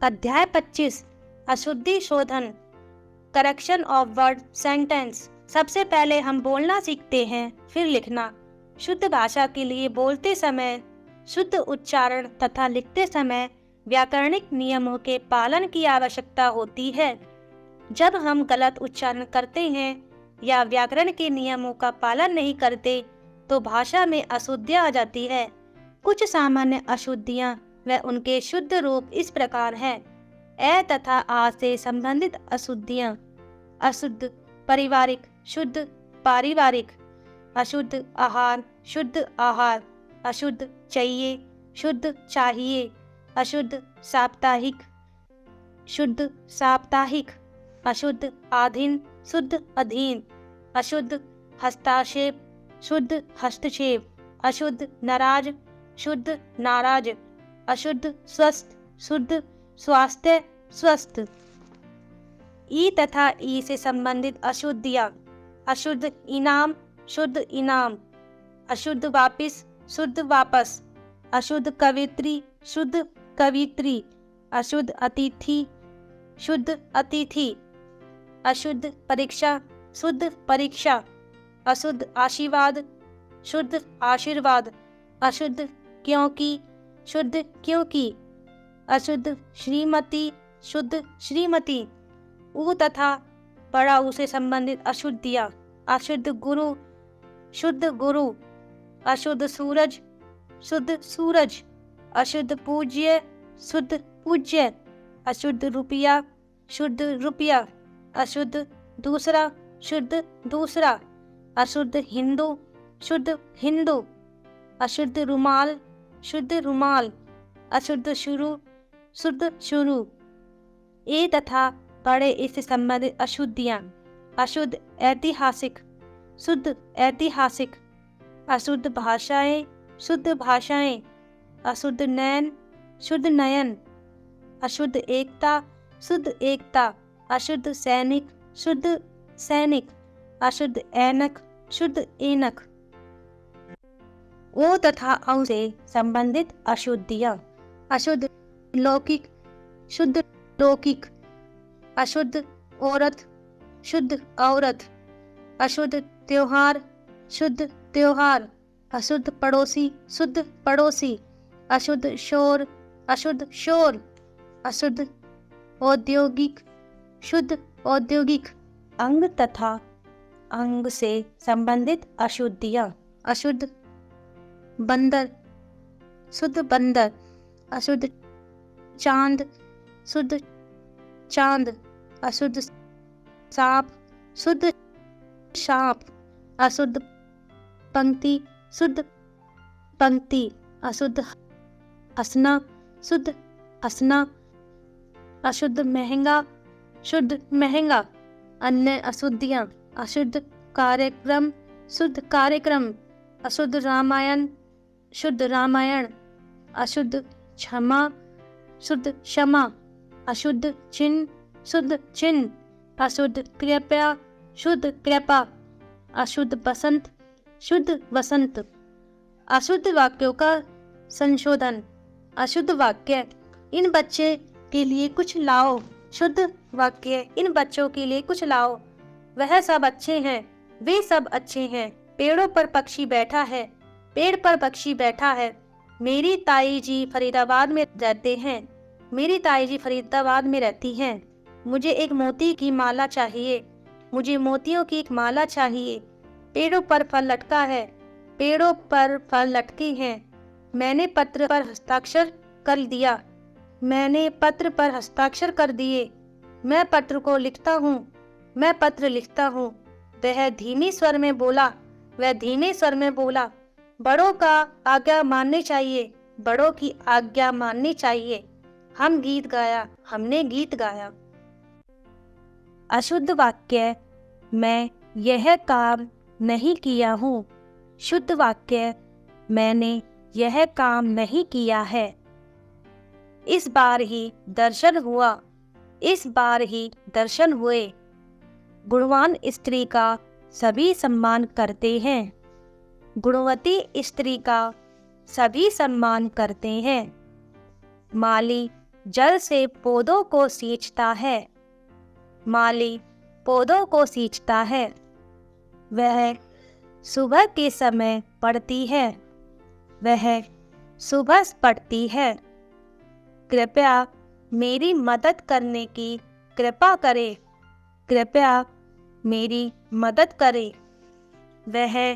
अध्याय 25 अशुद्धि शोधन करेक्शन ऑफ वर्ड सेंटेंस। सबसे पहले हम बोलना सीखते हैं, फिर लिखना। शुद्ध भाषा के लिए बोलते समय शुद्ध उच्चारण तथा लिखते समय व्याकरणिक नियमों के पालन की आवश्यकता होती है। जब हम गलत उच्चारण करते हैं या व्याकरण के नियमों का पालन नहीं करते तो भाषा में अशुद्धियाँ आ जाती है। कुछ सामान्य अशुद्धियाँ व उनके शुद्ध रूप इस प्रकार हैं। ए तथा आ से संबंधित अशुद्धियाँ: अशुद्ध पारिवारिक, शुद्ध पारिवारिक। अशुद्ध आहार, शुद्ध आहार। अशुद्ध चाहिए, शुद्ध चाहिए। अशुद्ध साप्ताहिक, शुद्ध साप्ताहिक। अशुद्ध अधीन, शुद्ध अधीन। अशुद्ध हस्तक्षेप, शुद्ध हस्तक्षेप। अशुद्ध नाराज, शुद्ध नाराज। अशुद्ध स्वस्थ, शुद्ध स्वास्थ्य, स्वस्थ। ई तथा ई से संबंधित अशुद्धियाँ: अशुद्ध इनाम, शुद्ध इनाम। अशुद्ध वापिस, शुद्ध वापस। अशुद्ध कवित्री, शुद्ध कवित्री। अशुद्ध अतिथि, शुद्ध अतिथि। अशुद्ध परीक्षा, शुद्ध परीक्षा। अशुद्ध आशीर्वाद, शुद्ध आशीर्वाद। अशुद्ध क्योंकि, शुद्ध क्योंकि। अशुद्ध श्रीमती, शुद्ध श्रीमती। ऊ तथा बड़ा ऊ से संबंधित अशुद्धियाँ: अशुद्ध गुरु, शुद्ध गुरु। अशुद्ध सूरज, शुद्ध सूरज। अशुद्ध पूज्य, शुद्ध पूज्य। अशुद्ध रुपया, शुद्ध रुपया। अशुद्ध दूसरा, शुद्ध दूसरा। अशुद्ध हिंदू, शुद्ध हिंदू। अशुद्ध रुमाल, शुद्ध रुमाल। अशुद्ध शुरू, शुद्ध शुरू। ए तथा बड़े इससे संबंधित अशुद्धियाँ: अशुद्ध ऐतिहासिक, शुद्ध ऐतिहासिक। अशुद्ध भाषाएं, शुद्ध भाषाएं। अशुद्ध नयन, शुद्ध नयन। अशुद्ध एकता, शुद्ध एकता। अशुद्ध सैनिक, शुद्ध सैनिक। अशुद्ध ऐनक, शुद्ध ऐनक। ओ तथा औ से संबंधित अशुद्धियाँ: अशुद्ध लौकिक, शुद्ध लौकिक। अशुद्ध औरत, शुद्ध औरत। अशुद्ध त्योहार, शुद्ध त्योहार। अशुद्ध पड़ोसी, शुद्ध पड़ोसी। अशुद्ध शोर, अशुद्ध शोर। अशुद्ध औद्योगिक, शुद्ध औद्योगिक। अंग तथा अंग से संबंधित अशुद्धियाँ: अशुद्ध बंदर, शुद्ध बंदर। अशुद्ध चांद, शुद्ध चांद। अशुद्ध सांप, शुद्ध सांप। अशुद्ध पंक्ति, शुद्ध पंक्ति। अशुद्ध हंसना, शुद्ध हंसना। अशुद्ध महंगा, शुद्ध महंगा। अन्य अशुद्धियाँ: अशुद्ध कार्यक्रम, शुद्ध कार्यक्रम। अशुद्ध रामायण, शुद्ध रामायण। अशुद्ध क्षमा, शुद्ध क्षमा। अशुद्ध चिन्ह, शुद्ध चिन्ह। अशुद्ध कृपया, शुद्ध कृपा। अशुद्ध बसंत, शुद्ध वसंत। अशुद्ध वाक्यों का संशोधन: अशुद्ध वाक्य: इन बच्चे के लिए कुछ लाओ। शुद्ध वाक्य: इन बच्चों के लिए कुछ लाओ। वह सब अच्छे हैं, वे सब अच्छे हैं। पेड़ों पर पक्षी बैठा है, पेड़ पर पक्षी बैठा है। मेरी ताई जी फरीदाबाद में रहते हैं, मेरी ताई जी फरीदाबाद में रहती हैं। मुझे एक मोती की माला चाहिए, मुझे मोतियों की एक माला चाहिए। पेड़ों पर फल लटका है, पेड़ों पर फल लटके हैं। मैंने पत्र पर हस्ताक्षर कर दिया, मैंने पत्र पर हस्ताक्षर कर दिए। मैं पत्र को लिखता हूँ, मैं पत्र लिखता हूँ। वह धीमी स्वर में बोला, वह धीमे स्वर में बोला। बड़ों का आज्ञा माननी चाहिए, बड़ों की आज्ञा माननी चाहिए। हम गीत गाया, हमने गीत गाया। अशुद्ध वाक्य: मैं यह काम नहीं किया हूँ। शुद्ध वाक्य: मैंने यह काम नहीं किया है। इस बार ही दर्शन हुआ, इस बार ही दर्शन हुए। गुणवान स्त्री का सभी सम्मान करते हैं, गुणवती स्त्री का सभी सम्मान करते हैं। माली जल से पौधों को सींचता है। माली पौधों को सींचता है। वह सुबह के समय पढ़ती है। वह सुबह पढ़ती है। कृपया मेरी मदद करने की कृपा करें। कृपया मेरी मदद करें। वह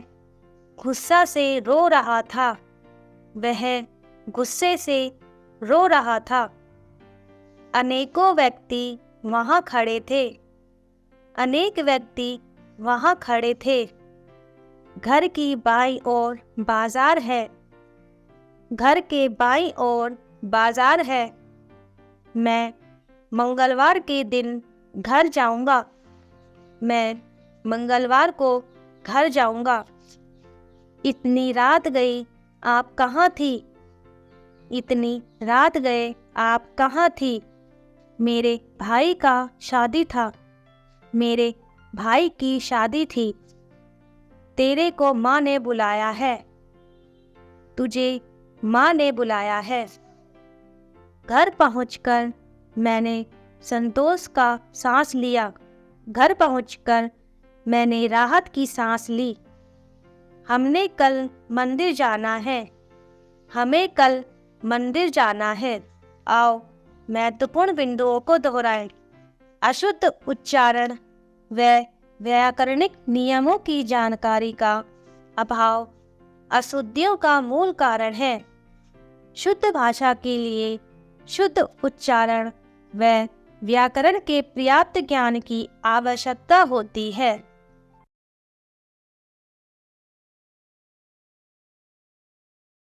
गुस्सा से रो रहा था। वह गुस्से से रो रहा था। अनेकों व्यक्ति वहाँ खड़े थे। अनेक व्यक्ति वहाँ खड़े थे। घर की बाईं ओर बाजार है। घर के बाईं ओर बाजार है। मैं मंगलवार के दिन घर जाऊंगा। मैं मंगलवार को घर जाऊंगा। इतनी रात गई, आप कहाँ थी? इतनी रात गए, आप कहाँ थी? मेरे भाई का शादी था। मेरे भाई की शादी थी। तेरे को माँ ने बुलाया है। तुझे माँ ने बुलाया है। घर पहुंचकर मैंने संतोष का सांस लिया। घर पहुंचकर मैंने राहत की सांस ली। हमने कल मंदिर जाना है। हमें कल मंदिर जाना है। आओ महत्वपूर्ण बिंदुओं को दोहराएं। अशुद्ध उच्चारण व व्याकरणिक नियमों की जानकारी का अभाव अशुद्धियों का मूल कारण है। शुद्ध भाषा के लिए शुद्ध उच्चारण व व्याकरण के पर्याप्त ज्ञान की आवश्यकता होती है।